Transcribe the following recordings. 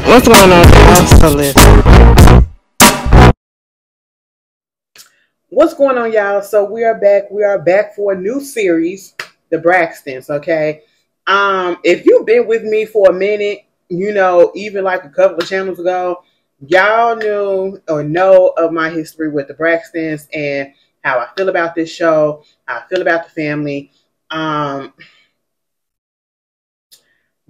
What's going on, y'all? So listen. What's going on, y'all? So we are back. We are back for a new series, the Braxtons. Okay. If you've been with me for a minute, you know, even like a couple of channels ago, y'all knew or know of my history with the Braxtons and how I feel about this show, how I feel about the family.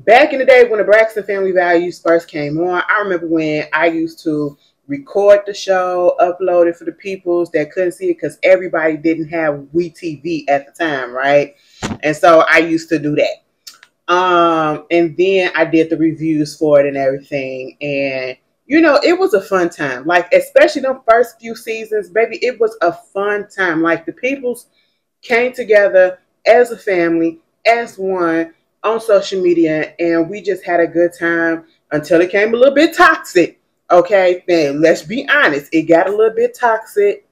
Back in the day when the Braxton Family Values first came on, I remember when I used to record the show, upload it for the peoples that couldn't see it because everybody didn't have WeTV at the time, right? And so I used to do that. And then I did the reviews for it and everything. And, you know, it was a fun time. Like, especially the first few seasons, baby, it was a fun time. Like, the peoples came together as a family, as one, on social media, and we just had a good time until it came a little bit toxic. Okay, then let's be honest, it got a little bit toxic,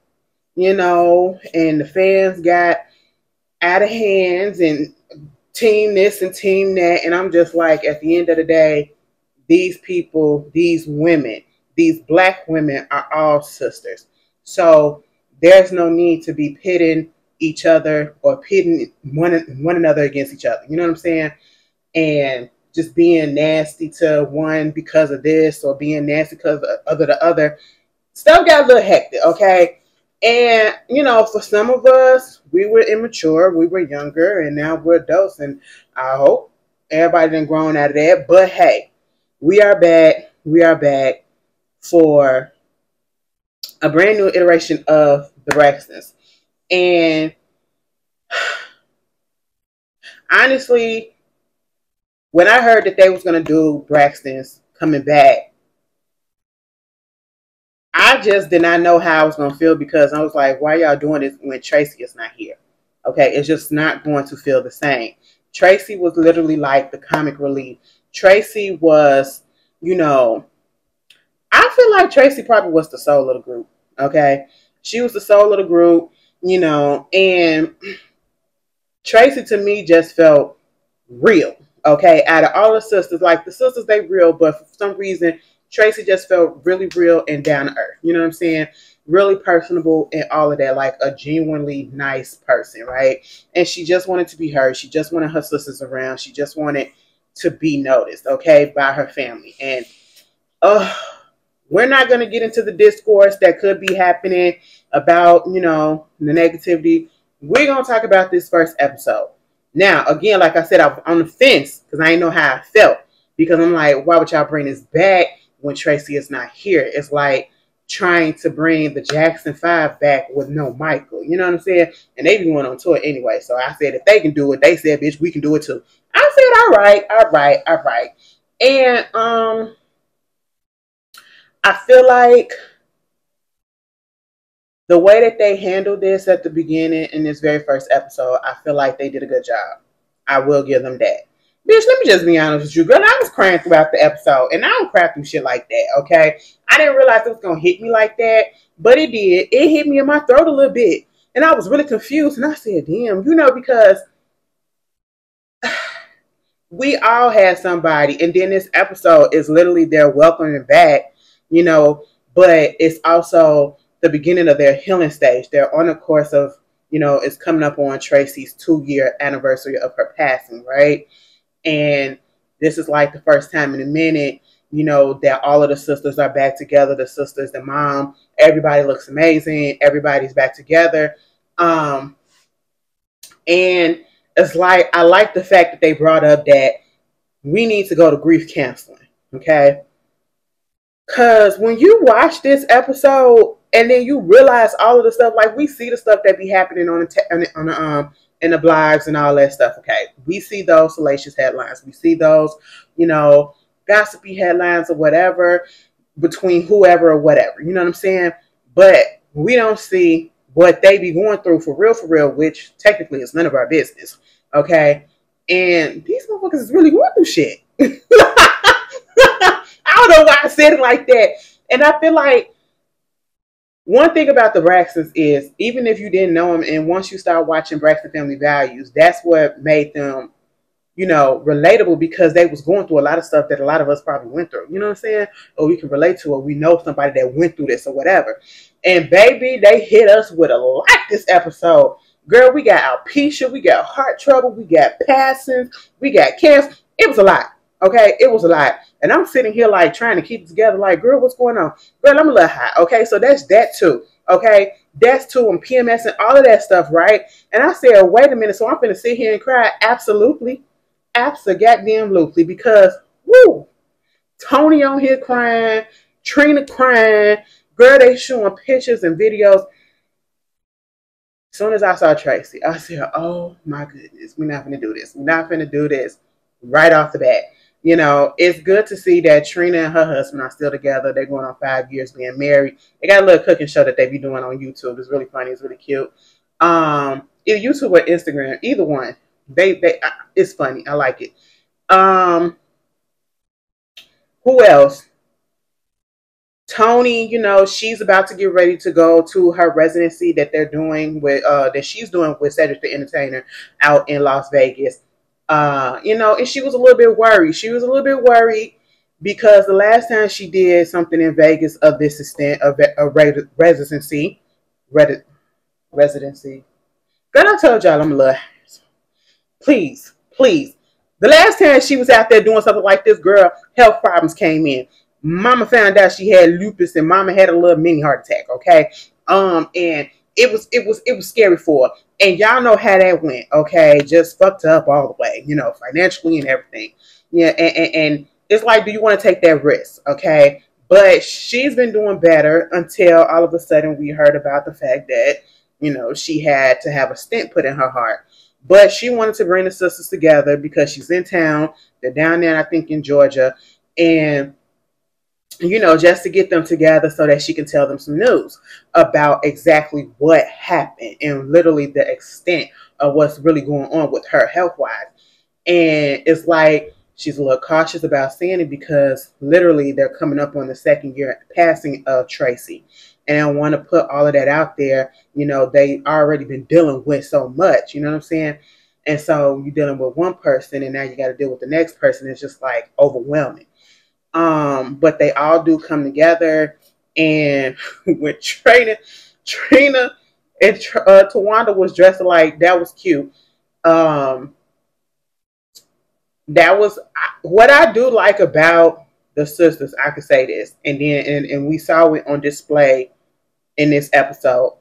you know, and the fans got out of hands and team this and team that, and I'm just like, at the end of the day, these people, these women, these black women are all sisters. So there's no need to be pitting each other or pitting one another against each other. You know what I'm saying? And just being nasty to one because of this or being nasty because of the other. Stuff got a little hectic, okay? And, you know, for some of us, we were immature, we were younger, and now we're adults. And I hope everybody done grown out of that. But hey, we are back. We are back for a brand new iteration of the Braxtons. And honestly, when I heard that they was going to do Braxton's coming back, I just did not know how I was going to feel because I was like, why y'all doing this when Tracy is not here? Okay, it's just not going to feel the same. Tracy was literally like the comic relief. Tracy was, you know, I feel like Tracy probably was the soul of the group. Okay, she was the soul of the group, you know, and Tracy to me just felt real. Okay, out of all the sisters, like the sisters, they real, but for some reason, Tracy just felt really real and down to earth. You know what I'm saying? Really personable and all of that, like a genuinely nice person, right? And she just wanted to be heard. She just wanted her sisters around. She just wanted to be noticed, okay, by her family. And we're not going to get into the discourse that could be happening about, you know, the negativity. We're going to talk about this first episode. Now, again, like I said, I was on the fence because I didn't know how I felt. Because I'm like, why would y'all bring this back when Tracy is not here? It's like trying to bring the Jackson 5 back with no Michael. You know what I'm saying? And they be going on tour anyway. So I said, if they can do it, they said, bitch, we can do it too. I said, all right. And I feel like the way that they handled this at the beginning in this very first episode, I feel like they did a good job. I will give them that. Bitch, let me just be honest with you, girl. I was crying throughout the episode, and I don't cry through shit like that, okay? I didn't realize it was going to hit me like that, but it did. It hit me in my throat a little bit, and I was really confused, and I said, damn, you know, because we all had somebody, and then this episode is literally their welcoming back, you know, but it's also the beginning of their healing stage. They're on a course of, you know, it's coming up on Tracy's 2-year anniversary of her passing, right? And this is like the first time in a minute, you know, that all of the sisters are back together. The sisters, the mom, everybody looks amazing. Everybody's back together. And it's like, I like the fact that they brought up that we need to go to grief counseling. Okay. Because when you watch this episode and then you realize all of the stuff, like we see the stuff that be happening on the in the blogs and all that stuff. Okay, we see those salacious headlines. We see those, you know, gossipy headlines or whatever between whoever or whatever. You know what I'm saying? But we don't see what they be going through for real, which technically is none of our business. Okay, and these motherfuckers is really going through shit. I don't know why I said it like that. And I feel like one thing about the Braxtons is, even if you didn't know them, and once you start watching Braxton Family Values, that's what made them relatable because they was going through a lot of stuff that a lot of us probably went through. You know what I'm saying? Or we can relate to, or we know somebody that went through this or whatever. And baby, they hit us with a lot this episode. Girl, we got alopecia, we got heart trouble, we got passings, we got cancer. It was a lot. Okay, it was a lot. And I'm sitting here like trying to keep it together, like, girl, what's going on? Girl, I'm a little high. Okay, so that's that too. Okay, that's too, and PMS and all of that stuff, right? And I said, wait a minute, so I'm gonna sit here and cry? Absolutely. Absolutely, because woo, Tony on here crying, Trina crying, girl, they showing pictures and videos. As soon as I saw Tracy, I said, oh my goodness, we're not gonna do this. We're not gonna do this right off the bat. It's good to see that Trina and her husband are still together. They're going on 5 years being married. They got a little cooking show that they be doing on YouTube. It's really funny. It's really cute. Either YouTube or Instagram, either one. It's funny. I like it. Who else? Tony, she's about to get ready to go to her residency that they're doing with that she's doing with Cedric the Entertainer out in Las Vegas. And she was a little bit worried. She was a little bit worried because the last time she did something in Vegas of this extent, of a residency. Girl, I told y'all I'm a little. Please. The last time she was out there doing something like this, girl, health problems came in. Mama found out she had lupus, and Mama had a little mini heart attack. Okay, and it was scary for her. And y'all know how that went. Okay, just fucked up all the way, financially and everything. Yeah, and it's like, do you want to take that risk? Okay, but she's been doing better until all of a sudden we heard about the fact that she had to have a stent put in her heart. But she wanted to bring the sisters together because she's in town. They're down there, I think, in Georgia. And, just to get them together so that she can tell them some news about exactly what happened and literally the extent of what's really going on with her health-wise. And it's like she's a little cautious about saying it because literally they're coming up on the 2nd year passing of Tracy. And I want to put all of that out there. They already been dealing with so much, you know what I'm saying? And so you're dealing with one person and now you got to deal with the next person. It's just like overwhelming. But they all do come together. And when Trina and Tawanda was dressed alike, that was cute. That was what I do like about the sisters. I could say this. And then, and we saw it on display in this episode.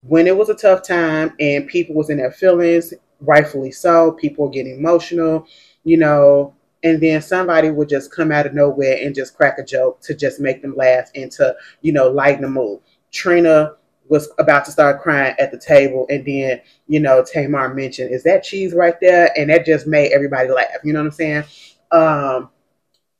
When it was a tough time and people was in their feelings, rightfully so, people were getting emotional, and then somebody would just come out of nowhere and just crack a joke to just make them laugh and to, lighten the mood. Trina was about to start crying at the table, and then, Tamar mentioned, is that cheese right there? And that just made everybody laugh. You know what I'm saying?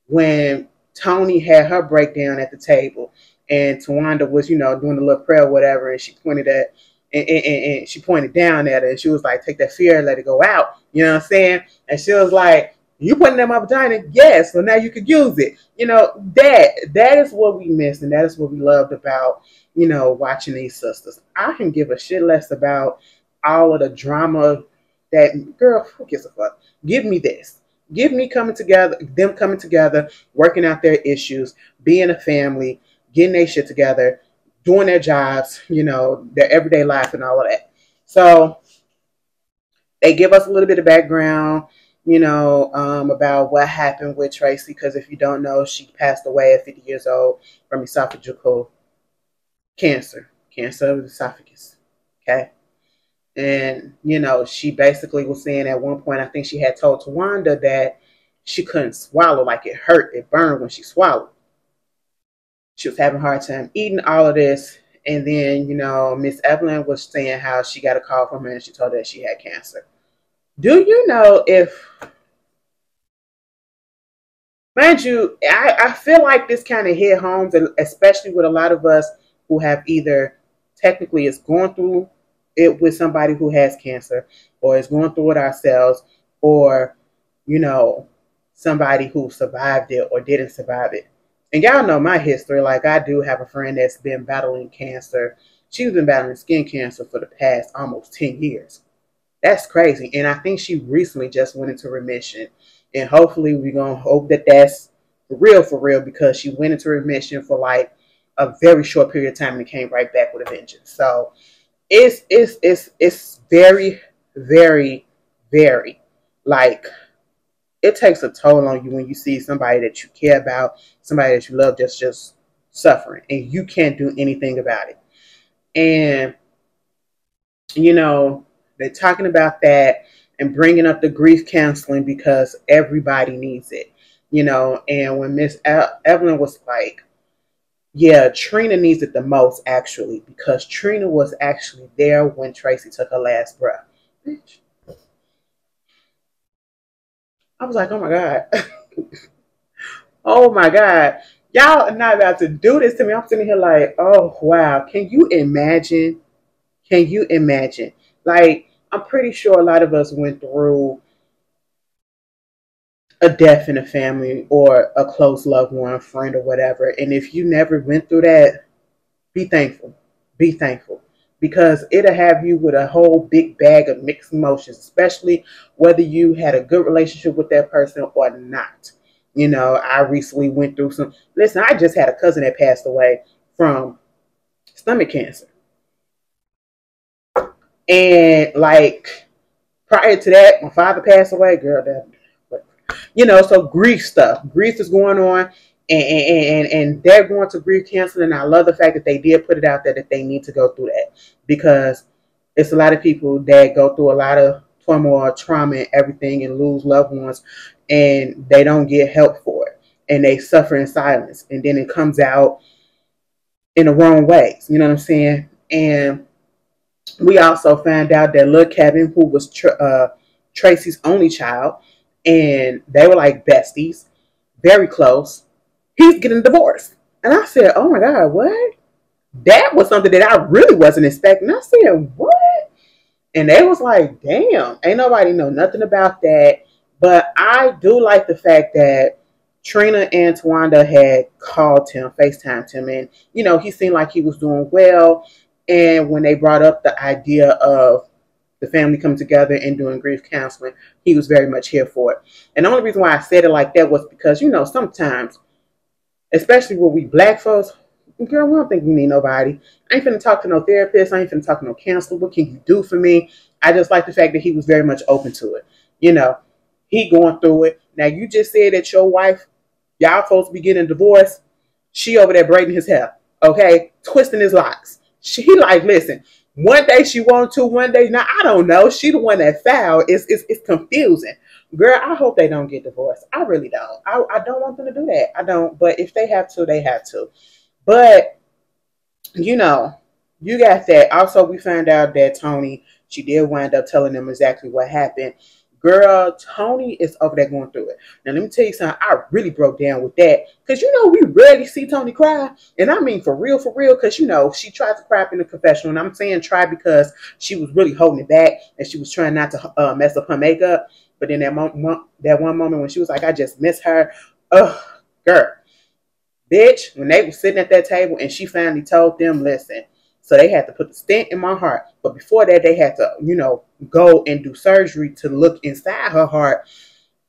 When Tony had her breakdown at the table, and Tawanda was, doing a little prayer or whatever, and she pointed at, and she pointed down at her, and she was like, take that fear and let it go out. You know what I'm saying? And she was like, you putting them up vagina? Yes, so now you could use it. That is what we missed, and that is what we loved about, watching these sisters. I can give a shit less about all of the drama that, girl, who gives a fuck? Give me this. Give me them coming together, working out their issues, being a family, getting their shit together, doing their jobs, their everyday life and all of that. So they give us a little bit of background, about what happened with Tracy. Because if you don't know, she passed away at 50 years old from esophageal cancer of the esophagus. Okay. And, she basically was saying at one point, I think she had told Tawanda that she couldn't swallow, like it hurt, it burned when she swallowed. She was having a hard time eating all of this. And then, Miss Evelyn was saying how she got a call from her and she told her that she had cancer. Do you know if, mind you, I feel like this kind of hit home, especially with a lot of us who have either technically is going through it with somebody who has cancer, or is going through it ourselves, or, somebody who survived it or didn't survive it. And y'all know my history. Like, I do have a friend that's been battling cancer. She's been battling skin cancer for the past almost 10 years. That's crazy. And I think she recently just went into remission. And hopefully we're going to hope that that's for real, because she went into remission for like a very short period of time and came right back with a vengeance. So it's very, very, very, like, it takes a toll on you when you see somebody that you care about, somebody that you love, just suffering, and you can't do anything about it. And you know, they're talking about that and bringing up the grief counseling because everybody needs it. You know, and when Miss Evelyn was like, yeah, Trina needs it the most, actually, because Trina was actually there when Tracy took her last breath. Bitch. I was like, oh my God. Oh my God. Y'all are not about to do this to me. I'm sitting here like, oh wow. Can you imagine? Can you imagine? Like, I'm pretty sure a lot of us went through a death in a family or a close loved one, friend, or whatever. And if you never went through that, be thankful. Be thankful. Because it'll have you with a whole big bag of mixed emotions, especially whether you had a good relationship with that person or not. You know, I recently went through some. Listen, I just had a cousin that passed away from stomach cancer. And like prior to that, my father passed away, girl. So grief stuff. Grief is going on, and they're going to grief counseling. And I love the fact that they did put it out there that they need to go through that, because it's a lot of people that go through a lot of turmoil, trauma, and everything, and lose loved ones, and they don't get help for it, and they suffer in silence, and then it comes out in the wrong ways. You know what I'm saying? And we also found out that Lil Kevin, who was Tracy's only child, and they were like besties, very close, he's getting divorced. And I said, oh my God, what? That was something that I really wasn't expecting. I said, what? And they was like, damn, ain't nobody know nothing about that. But I do like the fact that Trina and Tawanda had called him, FaceTimed him, and, he seemed like he was doing well. And when they brought up the idea of the family coming together and doing grief counseling, he was very much here for it. And the only reason why I said it like that was because, sometimes, especially when we black folks, girl, we don't think we need nobody. I ain't finna talk to no therapist. I ain't finna talk to no counselor. What can you do for me? I just like the fact that he was very much open to it. He going through it. Now, you just said that your wife, y'all supposed to be getting divorced. She over there braiding his hair, okay? Twisting his locks. She like, listen, one day she wants to, one day not. I don't know. She the one that fouled. It's confusing. Girl, I hope they don't get divorced. I really don't. I don't want them to do that. I don't. But if they have to, they have to. But, you got that. Also, we found out that Tony, she did wind up telling them exactly what happened. Girl, Tony is over there going through it. Now, let me tell you something. I really broke down with that. Because, we rarely see Tony cry. And I mean for real, because, she tried to cry up in the confessional. And I'm saying try because she was really holding it back. And she was trying not to mess up her makeup. But then that one moment when she was like, I just miss her. Ugh, girl. Bitch, when they were sitting at that table and she finally told them, listen, so they had to put the stent in my heart. But before that, they had to, go and do surgery to look inside her heart.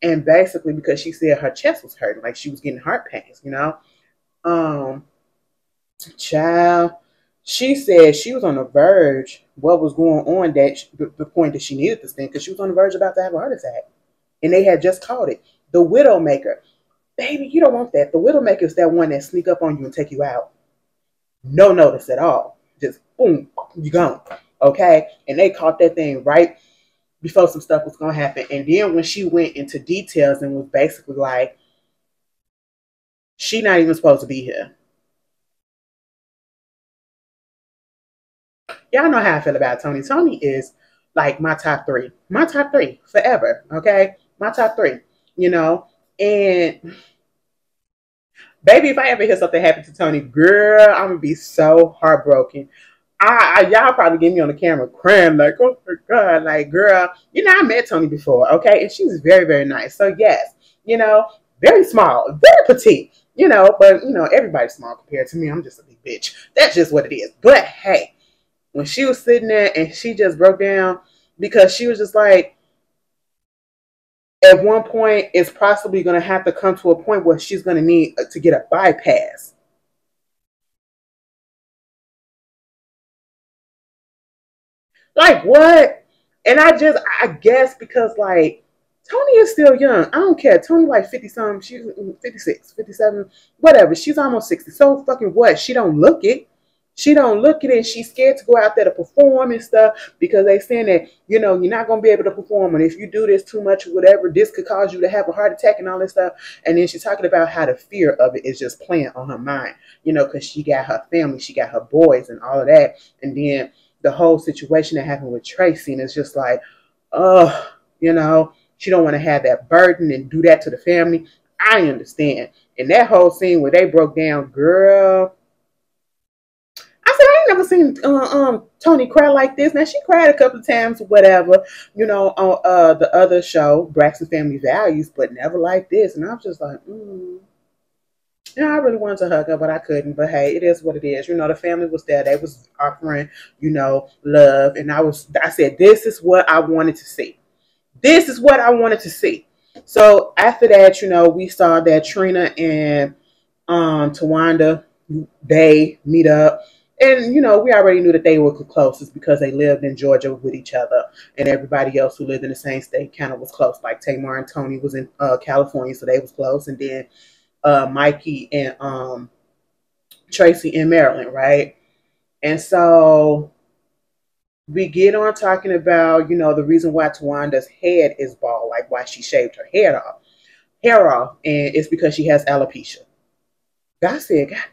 And basically, because she said her chest was hurting, like she was getting heart pains, Child, she said she was on the verge, what was going on, that the point that she needed the stent, because she was on the verge about to have a heart attack. And they had just caught it. The Widowmaker. Baby, you don't want that. The Widowmaker is that one that sneak up on you and take you out. No notice at all. Just boom, you gone. Okay? And they caught that thing right before some stuff was going to happen. And then when she went into details and was basically like, she not even supposed to be here. Y'all know how I feel about Tony. Tony is like my top three. My top three forever. Okay? My top three. And baby, if I ever hear something happen to Tony, girl, I'm gonna be so heartbroken. Y'all probably get me on the camera crying like, oh my God, like, girl, I met Tony before, okay, and she was very, very nice. So yes, very small, very petite, but everybody's small compared to me. I'm just a big bitch. That's just what it is. But hey, when she was sitting there and she just broke down, because she was just like, at one point, it's possibly going to have to come to a point where she's going to need to get a bypass. Like what? And I guess because like Tony is still young. I don't care. Tony like 50 something. She's 56, 57, whatever. She's almost 60. So fucking what? She don't look it. She don't look at it. She's scared to go out there to perform and stuff because they saying that, you know, you're not going to be able to perform. And if you do this too much or whatever, this could cause you to have a heart attack and all this stuff. And then she's talking about how the fear of it is just playing on her mind, you know, because she got her family, she got her boys and all of that. And then the whole situation that happened with Tracy, and it's just like, oh, you know, she don't want to have that burden and do that to the family. I understand. And that whole scene where they broke down, girl, I said, I ain't never seen Tony cry like this. Now, she cried a couple of times or whatever, you know, on the other show, Braxton Family Values, but never like this. And I was just like, yeah, I really wanted to hug her, but I couldn't. But hey, it is what it is. You know, the family was there. They was offering, you know, love. And I said, this is what I wanted to see. This is what I wanted to see. So after that, you know, we saw that Trina and Tawanda, they meet up. And, you know, we already knew that they were closest because they lived in Georgia with each other. And everybody else who lived in the same state kind of was close. Like Tamar and Tony was in California, so they was close. And then Mikey and Tracy in Maryland, right? And so we get on talking about, you know, the reason why Tawanda's head is bald, like why she shaved her hair off, and it's because she has alopecia. God said, God,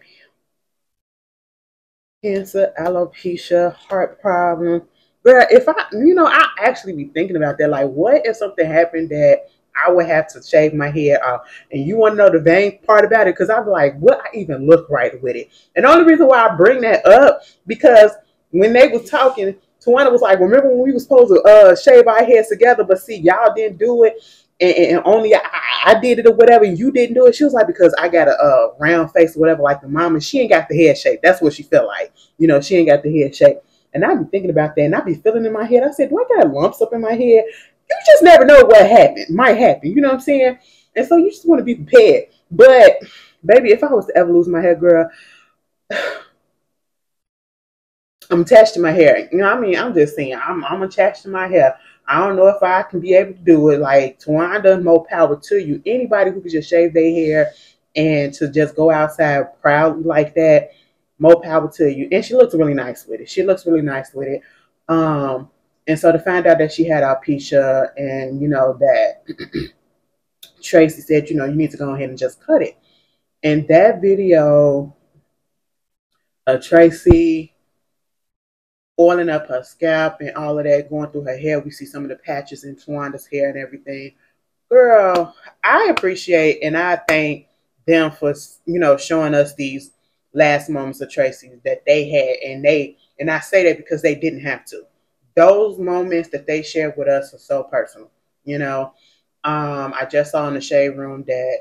cancer, alopecia, heart problem. But if I actually be thinking about that. Like, what if something happened that I would have to shave my hair off? And you want to know the vain part about it? Because I'm like, would I even look right with it? And the only reason why I bring that up, because when they was talking, Tawana was like, remember when we were supposed to shave our heads together, but see, y'all didn't do it. And only I did it or whatever, and you didn't do it. She was like, because I got a round face or whatever, like the mom, and she ain't got the head shape. That's what she felt like. You know, she ain't got the head shape. And I be thinking about that, and I be feeling in my head. I said, do I got lumps up in my head? You just never know what happened. Might happen. You know what I'm saying? And so you just want to be prepared. But, baby, if I was to ever lose my hair, girl, I'm attached to my hair. You know what I mean? I'm just saying, I'm attached to my hair. I don't know if I can be able to do it. Like, Tawanda, more power to you. Anybody who could just shave their hair and to just go outside proudly like that, more power to you. And she looks really nice with it. She looks really nice with it. And so to find out that she had alopecia and, you know, that Tracy said, you know, you need to go ahead and just cut it. And that video of Tracy oiling up her scalp and all of that, going through her hair. We see some of the patches in Tawanda's hair and everything. Girl, I appreciate and I thank them for, you know, showing us these last moments of Tracy that they had. And I say that because they didn't have to. Those moments that they shared with us are so personal, you know. I just saw in the Shade Room that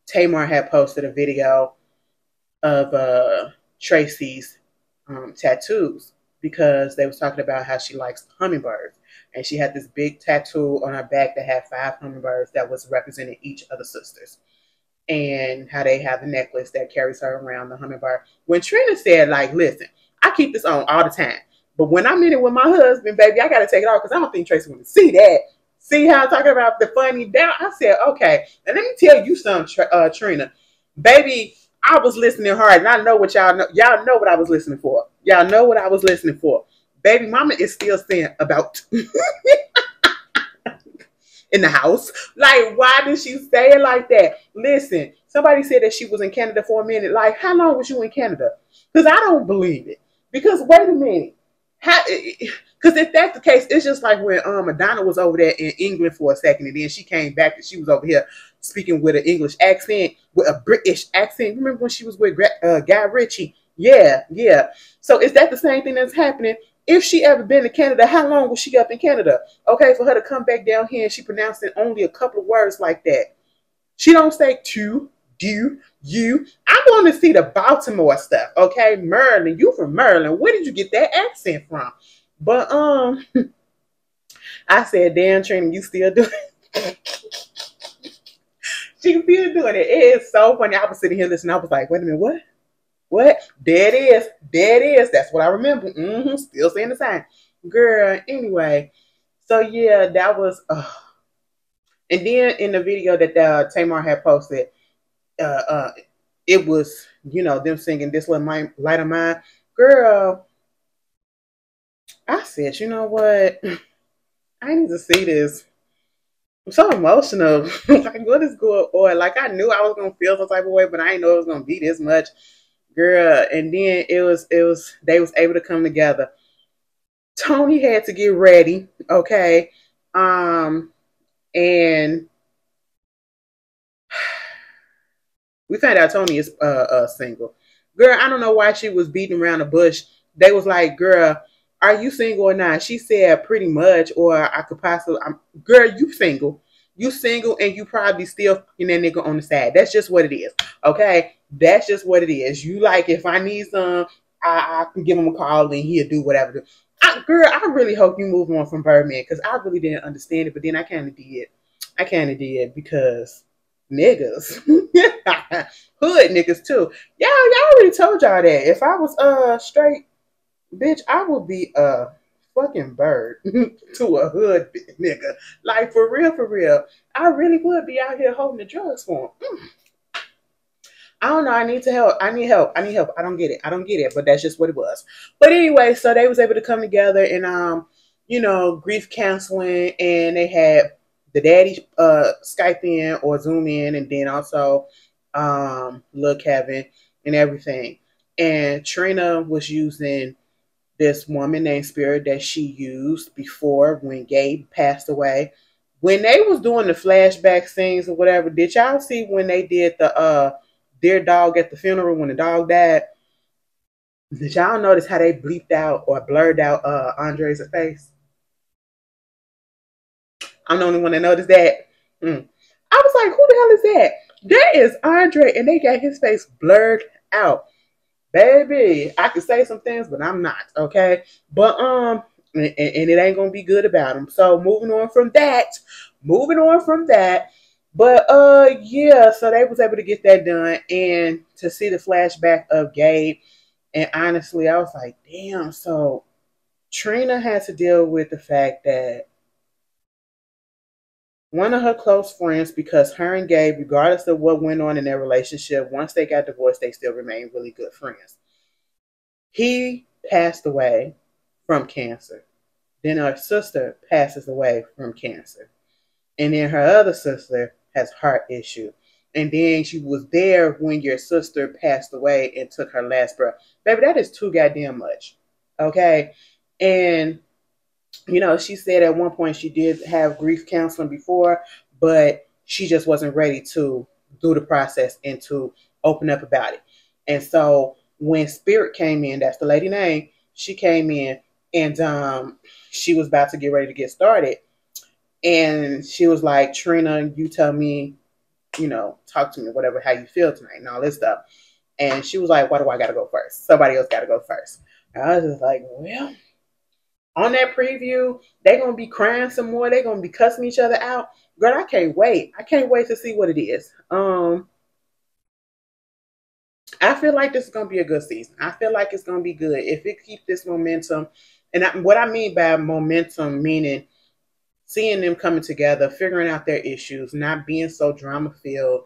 Tamar had posted a video of Tracy's tattoos, because they was talking about how she likes hummingbirds, and she had this big tattoo on her back that had 5 hummingbirds that was representing each of the sisters, and how they have a necklace that carries her around the hummingbird. When Trina said, like, listen, I keep this on all the time, but when I'm in it with my husband, baby, I gotta take it off because I don't think Tracy want to see that. See how I'm talking about the funny down? I said, okay, and let me tell you something, Trina, baby, I was listening hard, and I know what y'all know. Y'all know what I was listening for. Y'all know what I was listening for. Baby mama is still saying about in the house. Like, why did she say it like that? Listen, somebody said that she was in Canada for a minute. Like, how long was you in Canada? Because I don't believe it. Because wait a minute. Because if that's the case, it's just like when Madonna was over there in England for a second, and then she came back and she was over here speaking with an English accent, with a British accent. Remember when she was with Guy Ritchie? Yeah. So is that the same thing that's happening? If she ever been to Canada, how long was she up in Canada? Okay, for her to come back down here and she pronouncing only a couple of words like that. She don't say two, I want to see the Baltimore stuff. Okay, Maryland. You from Maryland? Where did you get that accent from? But I said, damn, Trina, you still doing it. She still doing it. It is so funny. I was sitting here listening. I was like, wait a minute, what? What? There it is. There it is. That's what I remember. Still saying the same. Girl, anyway. So yeah, that was and then in the video that Tamar had posted, it was, them singing This Little Light of Mine. Girl, I said, you know what? I need to see this. I'm so emotional. Like, what is going on? Like, I knew I was gonna feel some type of way, but I didn't know it was gonna be this much. Girl, and then they was able to come together. Tony had to get ready, okay? And we found out Tony is single. Girl, I don't know why she was beating around the bush. They was like, girl, are you single or not? She said pretty much, or I could possibly, girl, you single. You single and you probably still fucking that nigga on the side. That's just what it is. Okay? That's just what it is. You like, if I need some, I can give him a call and he'll do whatever. Girl, I really hope you move on from Birdman because I really didn't understand it, but then I kind of did. I kind of did because niggas. Hood niggas too. Y'all already told y'all that. If I was straight, bitch, I would be a fucking bird to a hood nigga. Like, for real, for real. I really would be out here holding the drugs for him. I don't know. I need to help. I need help. I need help. I don't get it. I don't get it. But that's just what it was. But anyway, so they was able to come together and grief counseling, and they had the daddy Skype in or Zoom in, and then also Lil Kevin and everything. And Trina was using this woman named Spirit that she used before when Gabe passed away. When they was doing the flashback scenes or whatever, did y'all see when they did the Dear Dog at the funeral when the dog died? Did y'all notice how they bleeped out or blurred out Andre's face? I'm the only one that noticed that. I was like, who the hell is that? That is Andre, and they got his face blurred out. Baby, I could say some things, but I'm not, okay? But and it ain't gonna be good about him. So moving on from that. But yeah, so they was able to get that done and to see the flashback of Gabe. And honestly, I was like, damn, so Trina had to deal with the fact that one of her close friends, because her and Gabe, regardless of what went on in their relationship, once they got divorced, they still remained really good friends. He passed away from cancer. Then her sister passes away from cancer. And then her other sister has heart issue. And then she was there when your sister passed away and took her last breath. Baby, that is too goddamn much. Okay? And she said at one point she did have grief counseling before, but she just wasn't ready to do the process and to open up about it. And so when Spirit came in, that's the lady name, she came in and she was about to get ready to get started. And she was like, Trina, you tell me, talk to me, whatever, how you feel tonight and all this stuff. And she was like, why do I got to go first? Somebody else got to go first. And I was just like, well, on that preview, they're going to be crying some more. They're going to be cussing each other out. Girl, I can't wait. I can't wait to see what it is. I feel like this is going to be a good season. I feel like it's going to be good. If it keeps this momentum, and what I mean by momentum, meaning seeing them coming together, figuring out their issues, not being so drama-filled,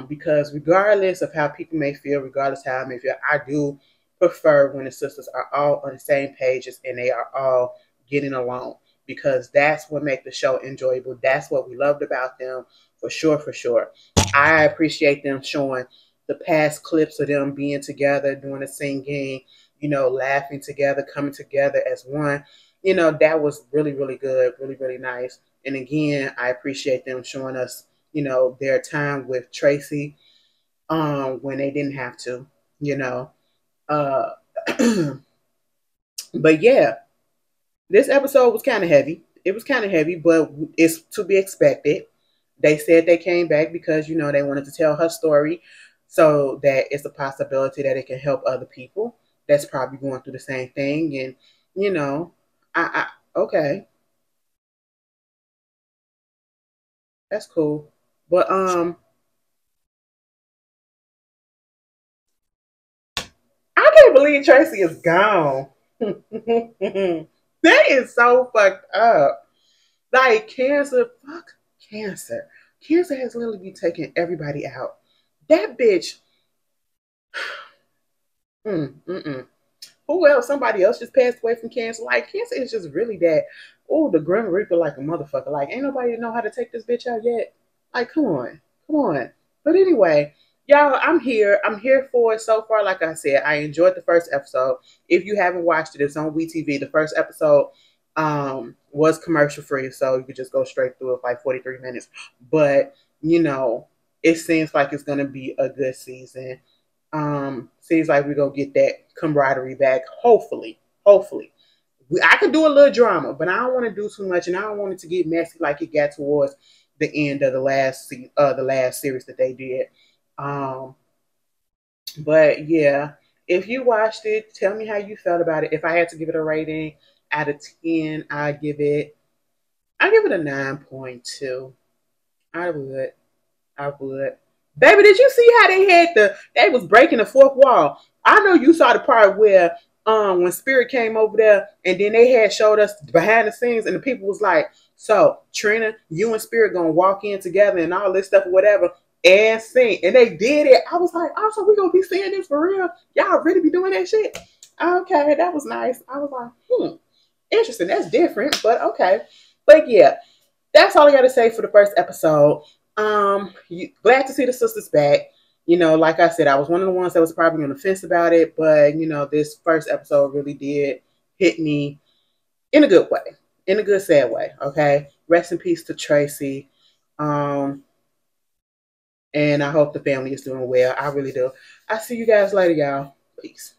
because regardless of how people may feel, regardless of how I may feel, I do prefer when the sisters are all on the same pages and they are all getting along, because that's what makes the show enjoyable. That's what we loved about them, for sure, for sure. I appreciate them showing the past clips of them being together, doing the singing, laughing together, coming together as one. That was really, really good, really, really nice. And again, I appreciate them showing us, their time with Tracy when they didn't have to, But yeah, this episode was kind of heavy. It was kind of heavy, but it's to be expected. They said they came back because, you know, they wanted to tell her story so that it's a possibility that it can help other people that's probably going through the same thing. And, you know, okay, that's cool. But I can't believe Tracy is gone. That is so fucked up. Like cancer, fuck cancer. Cancer has literally been taking everybody out. That bitch. Mm. Who else? Somebody else just passed away from cancer. Like cancer is just really that. Oh, the Grim Reaper like a motherfucker. Like ain't nobody know how to take this bitch out yet. Like come on. But anyway, y'all, I'm here. I'm here for it so far. Like I said, I enjoyed the first episode. If you haven't watched it, it's on WeTV. The first episode was commercial free, so you could just go straight through it, like 43 minutes. But you know, it seems like it's gonna be a good season. Seems like we're gonna get that camaraderie back. Hopefully. I could do a little drama, but I don't want to do too much, and I don't want it to get messy like it got towards the end of the last series that they did. Um, but yeah, if you watched it, tell me how you felt about it. If I had to give it a rating out of 10, I give it a 9.2. I would. I would. Baby, did you see how they was breaking the fourth wall? I know you saw the part where when Spirit came over there and then they had showed us behind the scenes and the people was like, so Trina, you and Spirit gonna walk in together and all this stuff or whatever and sing. And they did it. I was like, oh, so we gonna be seeing this for real? Y'all really be doing that shit? Okay, that was nice. I was like, interesting. That's different, but okay. But yeah, that's all I got to say for the first episode. Glad to see the sisters back. You know, like I said, I was one of the ones that was probably on the fence about it, but you know, this first episode really did hit me in a good way, in a good sad way. Okay, rest in peace to Tracy. Um, and I hope the family is doing well. I really do. I see you guys later, y'all. Peace.